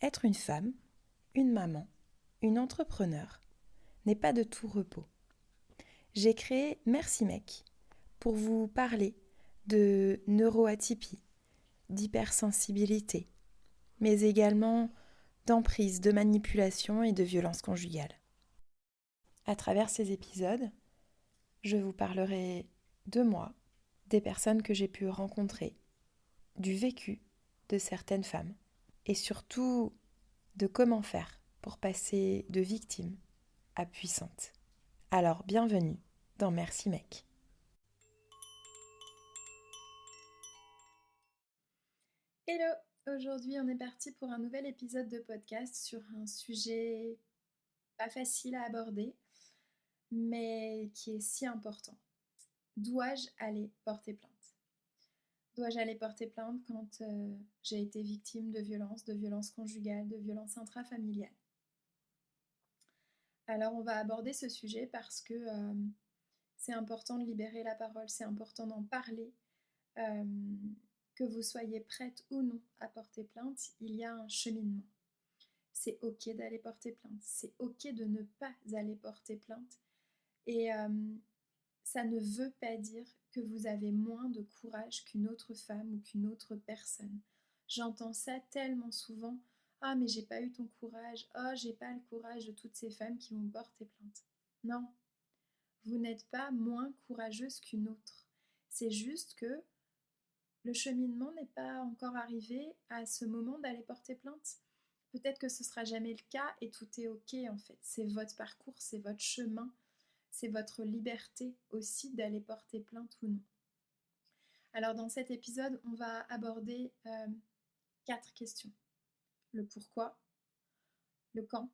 Être une femme, une maman, une entrepreneure n'est pas de tout repos. J'ai créé Merci Mec pour vous parler de neuroatypie, d'hypersensibilité, mais également d'emprise, de manipulation et de violence conjugale. À travers ces épisodes, je vous parlerai de moi, des personnes que j'ai pu rencontrer, du vécu de certaines femmes et surtout de comment faire pour passer de victime à puissante. Alors bienvenue dans Merci Mec. Hello! Aujourd'hui, on est parti pour un nouvel épisode de podcast sur un sujet pas facile à aborder, mais qui est si important. Dois-je aller porter plainte? Dois-je aller porter plainte quand j'ai été victime de violences conjugales, de violences intrafamiliales? Alors, on va aborder ce sujet parce que c'est important de libérer la parole, c'est important d'en parler. Que vous soyez prête ou non à porter plainte, il y a un cheminement. C'est ok d'aller porter plainte, c'est ok de ne pas aller porter plainte. Et ça ne veut pas dire que vous avez moins de courage qu'une autre femme ou qu'une autre personne. J'entends ça tellement souvent. Ah, mais j'ai pas eu ton courage. Oh, j'ai pas le courage de toutes ces femmes qui vont porter plainte. Non, vous n'êtes pas moins courageuse qu'une autre. C'est juste que le cheminement n'est pas encore arrivé à ce moment d'aller porter plainte. Peut-être que ce sera jamais le cas et tout est ok en fait. C'est votre parcours, c'est votre chemin, c'est votre liberté aussi d'aller porter plainte ou non. Alors dans cet épisode, on va aborder 4 questions. Le pourquoi, le quand,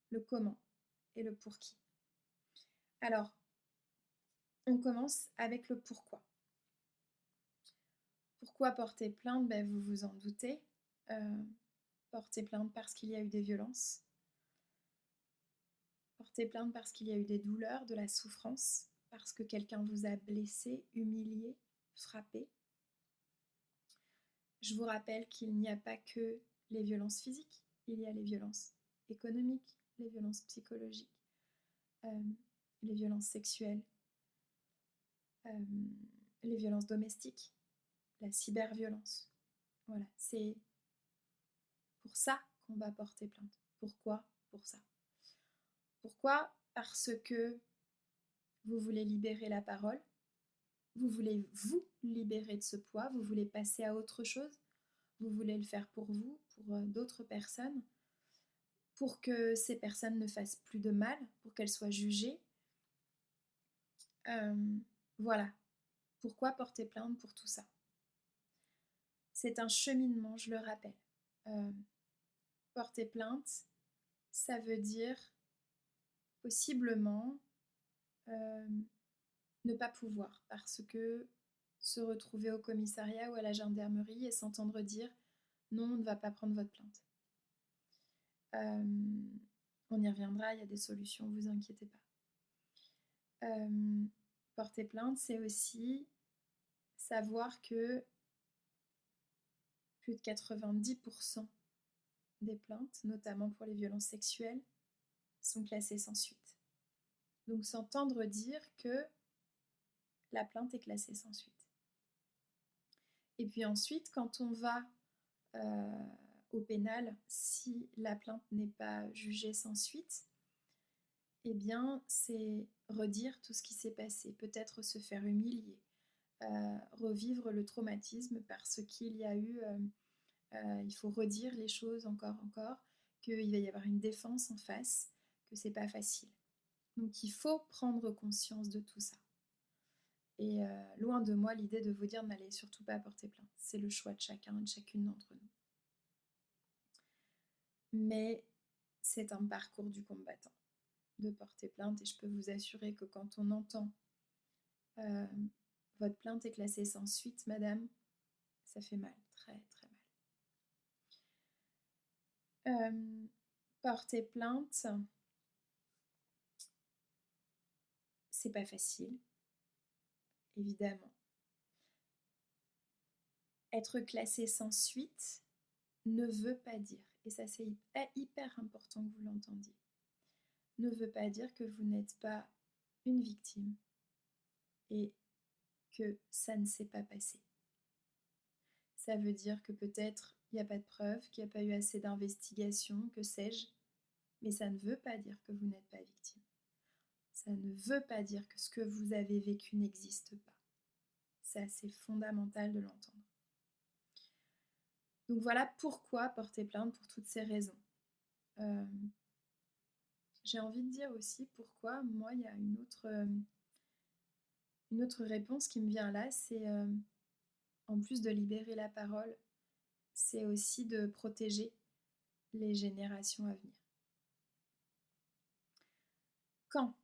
le comment et le pour qui. Alors, on commence avec le pourquoi. Pourquoi porter plainte? Vous vous en doutez. Porter plainte parce qu'il y a eu des violences. Porter plainte parce qu'il y a eu des douleurs, de la souffrance, parce que quelqu'un vous a blessé, humilié, frappé. Je vous rappelle qu'il n'y a pas que les violences physiques, il y a les violences économiques, les violences psychologiques, les violences sexuelles, les violences domestiques, la cyberviolence. Voilà, c'est pour ça qu'on va porter plainte. Pourquoi? Pour ça. Pourquoi? Parce que vous voulez libérer la parole, vous voulez vous libérer de ce poids, vous voulez passer à autre chose, vous voulez le faire pour vous, pour d'autres personnes, pour que ces personnes ne fassent plus de mal, pour qu'elles soient jugées. Voilà. Pourquoi porter plainte pour tout ça? C'est un cheminement, je le rappelle. Porter plainte, ça veut dire possiblement ne pas pouvoir, parce que se retrouver au commissariat ou à la gendarmerie et s'entendre dire non, on ne va pas prendre votre plainte. On y reviendra, il y a des solutions, vous inquiétez pas. Porter plainte, c'est aussi savoir que plus de 90% des plaintes, notamment pour les violences sexuelles, sont classées sans suite. Donc s'entendre dire que la plainte est classée sans suite. Et puis ensuite, quand on va au pénal, si la plainte n'est pas jugée sans suite, eh bien, c'est redire tout ce qui s'est passé, peut-être se faire humilier, revivre le traumatisme parce qu'il y a eu, il faut redire les choses encore, qu'il va y avoir une défense en face, que c'est pas facile. Donc il faut prendre conscience de tout ça. Et loin de moi l'idée de vous dire n'allez surtout pas porter plainte. C'est le choix de chacun et de chacune d'entre nous. Mais c'est un parcours du combattant de porter plainte et je peux vous assurer que quand on entend votre plainte est classée sans suite, madame, ça fait mal, très très mal. Porter plainte, c'est pas facile, évidemment. Être classé sans suite ne veut pas dire, et ça c'est hyper important que vous l'entendiez, ne veut pas dire que vous n'êtes pas une victime et que ça ne s'est pas passé. Ça veut dire que peut-être il n'y a pas de preuves, qu'il n'y a pas eu assez d'investigation, que sais-je, mais ça ne veut pas dire que vous n'êtes pas victime. Ça ne veut pas dire que ce que vous avez vécu n'existe pas. C'est assez fondamental de l'entendre. Donc voilà pourquoi porter plainte, pour toutes ces raisons. J'ai envie de dire aussi pourquoi, moi, il y a une autre réponse qui me vient là, c'est en plus de libérer la parole, c'est aussi de protéger les générations à venir. Quand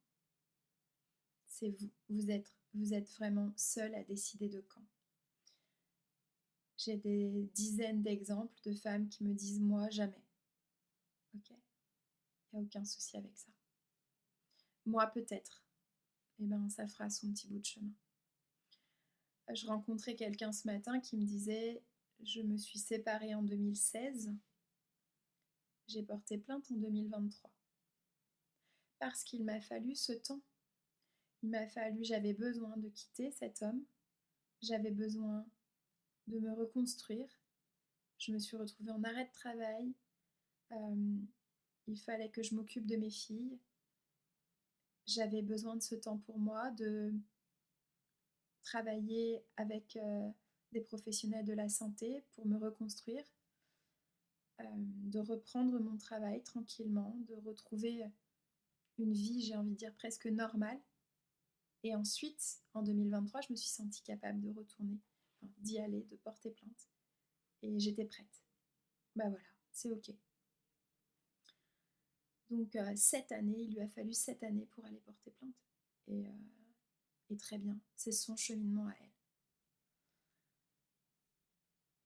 c'est vous êtes vraiment seul à décider de quand. J'ai des dizaines d'exemples de femmes qui me disent moi jamais. Ok, il n'y a aucun souci avec ça. Moi peut-être. Eh bien ça fera son petit bout de chemin. Je rencontrais quelqu'un ce matin qui me disait je me suis séparée en 2016, j'ai porté plainte en 2023. Parce qu'il m'a fallu ce temps. J'avais besoin de quitter cet homme, j'avais besoin de me reconstruire. Je me suis retrouvée en arrêt de travail, il fallait que je m'occupe de mes filles. J'avais besoin de ce temps pour moi, de travailler avec des professionnels de la santé pour me reconstruire, de reprendre mon travail tranquillement, de retrouver une vie, j'ai envie de dire, presque normale. Et ensuite, en 2023, je me suis sentie capable de retourner, d'y aller, de porter plainte. Et j'étais prête. Bah voilà, c'est ok. Donc cette année, il lui a fallu 7 années pour aller porter plainte. Et très bien, c'est son cheminement à elle.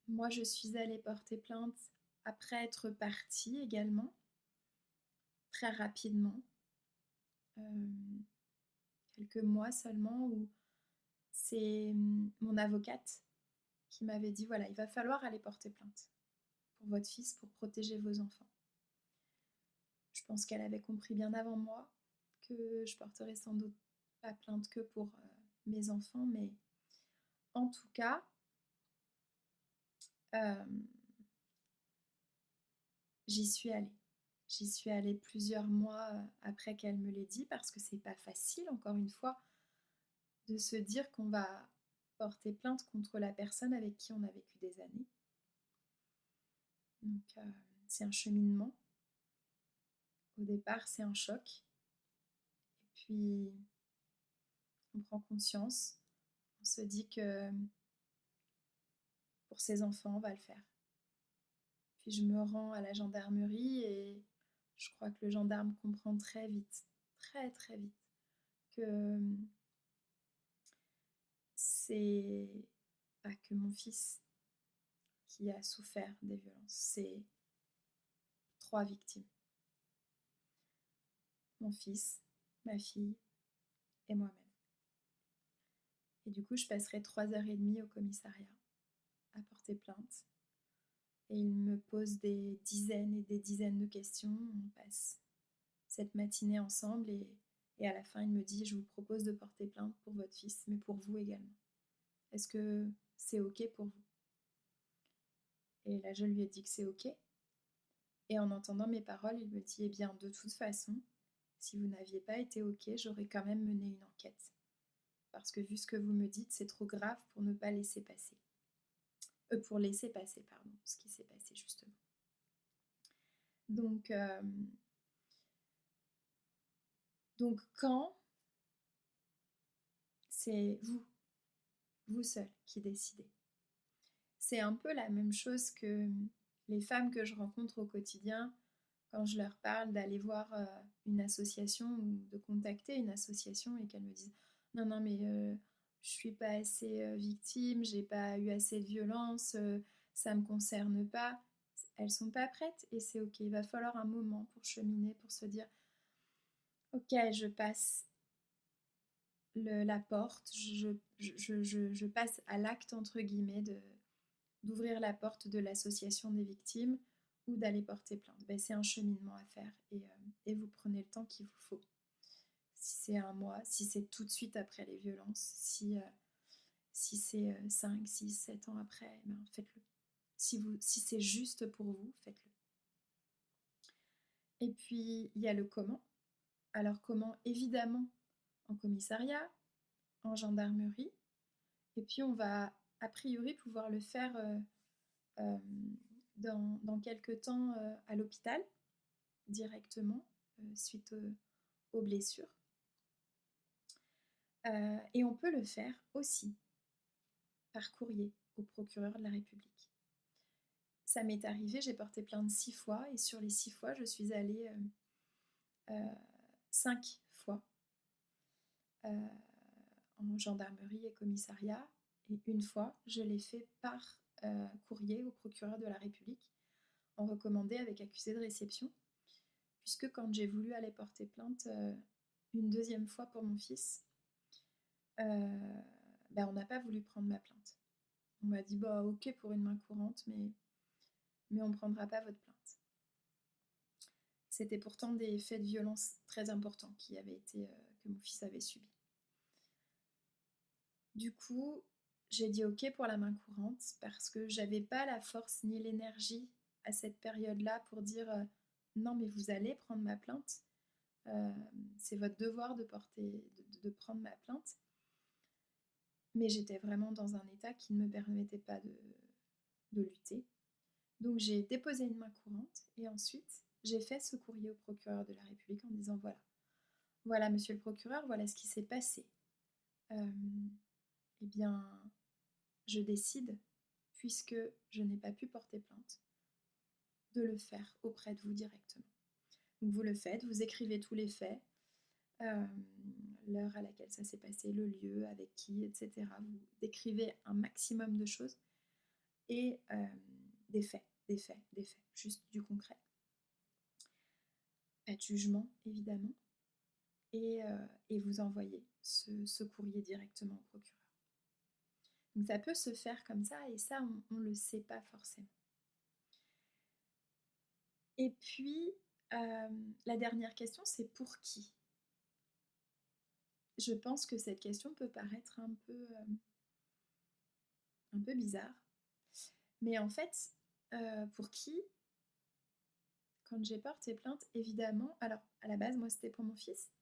Moi, je suis allée porter plainte après être partie également, très rapidement, quelques mois seulement, où c'est mon avocate qui m'avait dit, voilà, il va falloir aller porter plainte pour votre fils, pour protéger vos enfants. Je pense qu'elle avait compris bien avant moi que je porterais sans doute pas plainte que pour mes enfants, mais en tout cas, j'y suis allée. J'y suis allée plusieurs mois après qu'elle me l'ait dit, parce que c'est pas facile, encore une fois, de se dire qu'on va porter plainte contre la personne avec qui on a vécu des années. Donc c'est un cheminement. Au départ, c'est un choc. Et puis, on prend conscience. On se dit que pour ses enfants, on va le faire. Puis je me rends à la gendarmerie et je crois que le gendarme comprend très vite, très très vite, que c'est pas que mon fils qui a souffert des violences, c'est 3 victimes. Mon fils, ma fille et moi-même. Et du coup, je passerai 3h30 au commissariat à porter plainte. Et il me pose des dizaines et des dizaines de questions. On passe cette matinée ensemble et à la fin, il me dit, je vous propose de porter plainte pour votre fils, mais pour vous également. Est-ce que c'est ok pour vous? Et là, je lui ai dit que c'est ok. Et en entendant mes paroles, il me dit, eh bien, de toute façon, si vous n'aviez pas été ok, j'aurais quand même mené une enquête. Parce que vu ce que vous me dites, c'est trop grave pour ne pas laisser passer. Pour laisser passer, pardon, ce qui s'est passé justement. Donc quand c'est vous seul qui décidez. C'est un peu la même chose que les femmes que je rencontre au quotidien quand je leur parle d'aller voir une association ou de contacter une association et qu'elles me disent non mais je suis pas assez victime, j'ai pas eu assez de violence, ça me concerne pas. Elles sont pas prêtes et c'est ok. Il va falloir un moment pour cheminer, pour se dire ok, je passe la porte, je passe à l'acte entre guillemets d'ouvrir la porte de l'association des victimes ou d'aller porter plainte. C'est un cheminement à faire et vous prenez le temps qu'il vous faut. Si c'est 1 mois, si c'est tout de suite après les violences, si c'est 5, 6, 7 ans après, faites-le. Si c'est juste pour vous, faites-le. Et puis, il y a le comment. Alors comment? Évidemment, en commissariat, en gendarmerie, et puis on va a priori pouvoir le faire dans quelques temps à l'hôpital, directement, suite aux blessures. Et on peut le faire aussi par courrier au procureur de la République. Ça m'est arrivé, j'ai porté plainte 6 fois, et sur les 6 fois, je suis allée 5 fois en gendarmerie et commissariat, et une fois, je l'ai fait par courrier au procureur de la République, en recommandé avec accusé de réception, puisque quand j'ai voulu aller porter plainte une deuxième fois pour mon fils, on n'a pas voulu prendre ma plainte. On m'a dit ok pour une main courante, mais on ne prendra pas votre plainte. C'était pourtant des faits de violence très importants que mon fils avait subis. Du coup, j'ai dit ok pour la main courante parce que j'avais pas la force ni l'énergie à cette période-là pour dire non mais vous allez prendre ma plainte, c'est votre devoir de prendre ma plainte. Mais j'étais vraiment dans un état qui ne me permettait pas de lutter. Donc j'ai déposé une main courante et ensuite j'ai fait ce courrier au procureur de la République en disant voilà monsieur le procureur, voilà ce qui s'est passé. Eh bien, je décide, puisque je n'ai pas pu porter plainte, de le faire auprès de vous directement. Donc vous le faites, vous écrivez tous les faits, l'heure à laquelle ça s'est passé, le lieu, avec qui, etc. Vous décrivez un maximum de choses et des faits, juste du concret. Pas de jugement, évidemment, et vous envoyez ce courrier directement au procureur. Donc ça peut se faire comme ça, et ça, on ne le sait pas forcément. Et puis, la dernière question, c'est pour qui? Je pense que cette question peut paraître un peu bizarre. Mais en fait, pour qui? Quand j'ai porté plainte, évidemment, alors à la base, moi, c'était pour mon fils,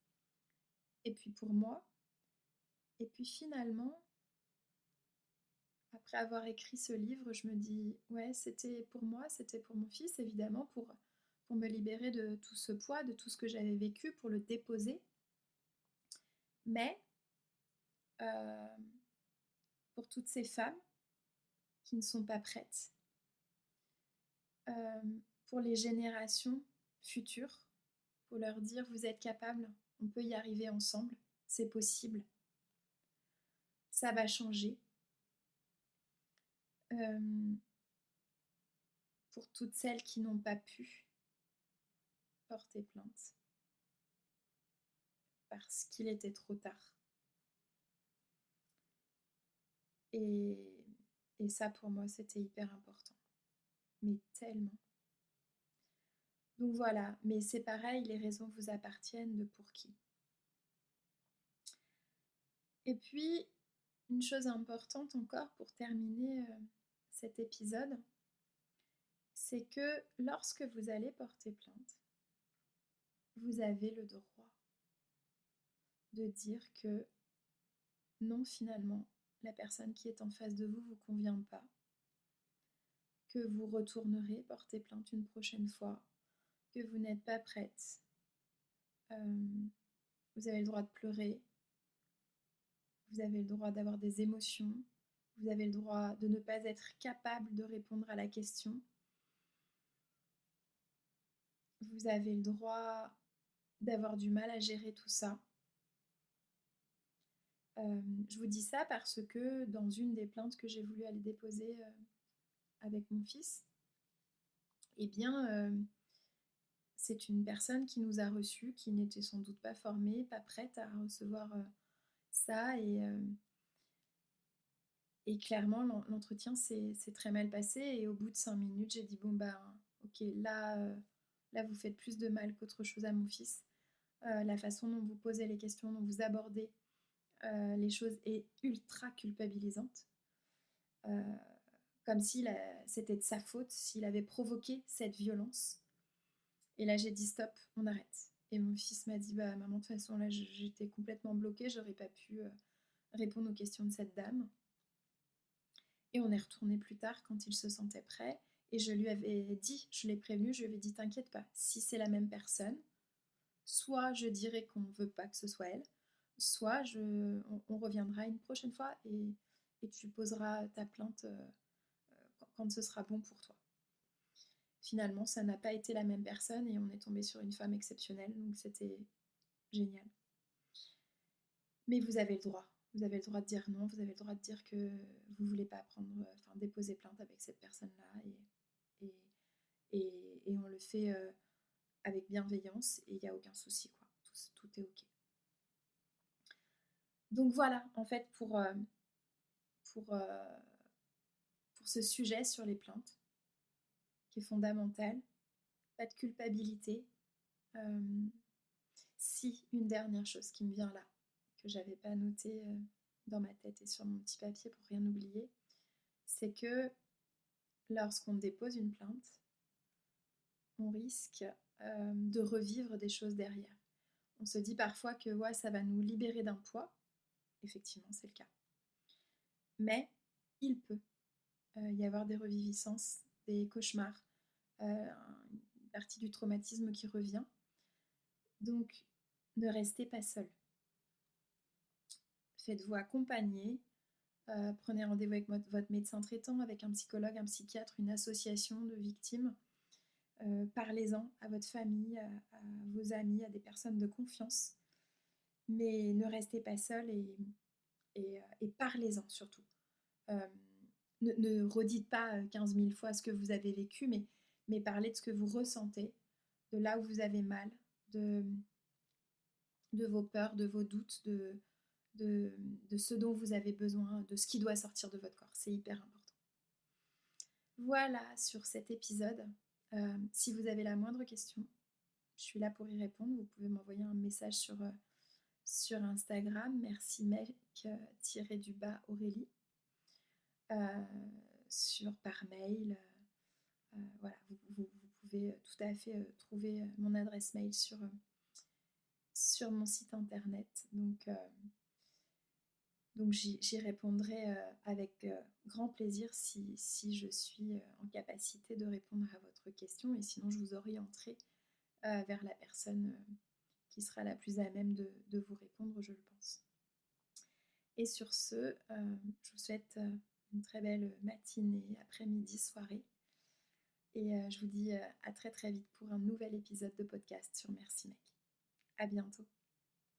et puis pour moi, et puis finalement, après avoir écrit ce livre, je me dis, ouais, c'était pour moi, c'était pour mon fils, évidemment, pour me libérer de tout ce poids, de tout ce que j'avais vécu, pour le déposer. Mais pour toutes ces femmes qui ne sont pas prêtes, pour les générations futures, pour leur dire vous êtes capables, on peut y arriver ensemble, c'est possible, ça va changer. Pour toutes celles qui n'ont pas pu porter plainte parce qu'il était trop tard. Et ça, pour moi, c'était hyper important. Mais tellement. Donc voilà, mais c'est pareil, les raisons vous appartiennent de pour qui. Et puis, une chose importante encore pour terminer cet épisode, c'est que lorsque vous allez porter plainte, vous avez le droit de dire que non, finalement, la personne qui est en face de vous convient pas, que vous retournerez porter plainte une prochaine fois, que vous n'êtes pas prête. Vous avez le droit de pleurer, vous avez le droit d'avoir des émotions, vous avez le droit de ne pas être capable de répondre à la question. Vous avez le droit d'avoir du mal à gérer tout ça. Je vous dis ça parce que dans une des plaintes que j'ai voulu aller déposer avec mon fils, eh bien, c'est une personne qui nous a reçus, qui n'était sans doute pas formée, pas prête à recevoir ça, et clairement l'entretien s'est très mal passé, et au bout de 5 minutes j'ai dit ok, là vous faites plus de mal qu'autre chose à mon fils. La façon dont vous posez les questions, dont vous abordez les choses est ultra culpabilisante. Comme si c'était de sa faute, s'il avait provoqué cette violence. Et là, j'ai dit stop, on arrête. Et mon fils m'a dit, bah maman, de toute façon, là, j'étais complètement bloquée, j'aurais pas pu répondre aux questions de cette dame. Et on est retourné plus tard quand il se sentait prêt. Et je lui avais dit, je l'ai prévenu, je lui avais dit, t'inquiète pas, si c'est la même personne, soit je dirai qu'on ne veut pas que ce soit elle, soit on reviendra une prochaine fois et tu poseras ta plainte quand ce sera bon pour toi. Finalement, ça n'a pas été la même personne et on est tombé sur une femme exceptionnelle, donc c'était génial. Mais vous avez le droit. Vous avez le droit de dire non, vous avez le droit de dire que vous ne voulez pas déposer plainte avec cette personne-là. Et on le fait avec bienveillance et il n'y a aucun souci, quoi. Tout est OK. Donc voilà, en fait, pour, euh, pour ce sujet sur les plaintes, qui est fondamental, pas de culpabilité. Si, une dernière chose qui me vient là, que j'avais pas notée dans ma tête et sur mon petit papier pour rien oublier, c'est que lorsqu'on dépose une plainte, on risque de revivre des choses derrière. On se dit parfois que ouais, ça va nous libérer d'un poids. Effectivement, c'est le cas. Mais il peut y avoir des reviviscences, des cauchemars, une partie du traumatisme qui revient. Donc, ne restez pas seul. Faites-vous accompagner. Prenez rendez-vous avec votre médecin traitant, avec un psychologue, un psychiatre, une association de victimes. Parlez-en à votre famille, à vos amis, à des personnes de confiance. Mais ne restez pas seul et parlez-en surtout. Ne redites pas 15 000 fois ce que vous avez vécu, mais parlez de ce que vous ressentez, de là où vous avez mal, de vos peurs, de vos doutes, de ce dont vous avez besoin, de ce qui doit sortir de votre corps. C'est hyper important. Voilà sur cet épisode. Si vous avez la moindre question, je suis là pour y répondre. Vous pouvez m'envoyer un message sur Instagram. Merci mec-Aurélie. Par mail. Voilà, vous pouvez tout à fait trouver mon adresse mail sur mon site internet. Donc j'y répondrai avec grand plaisir si je suis en capacité de répondre à votre question. Et sinon, je vous orienterai vers la personne qui sera la plus à même de vous répondre, je le pense. Et sur ce, je vous souhaite une très belle matinée, après-midi, soirée. Et je vous dis à très très vite pour un nouvel épisode de podcast sur Merci Mec. À bientôt.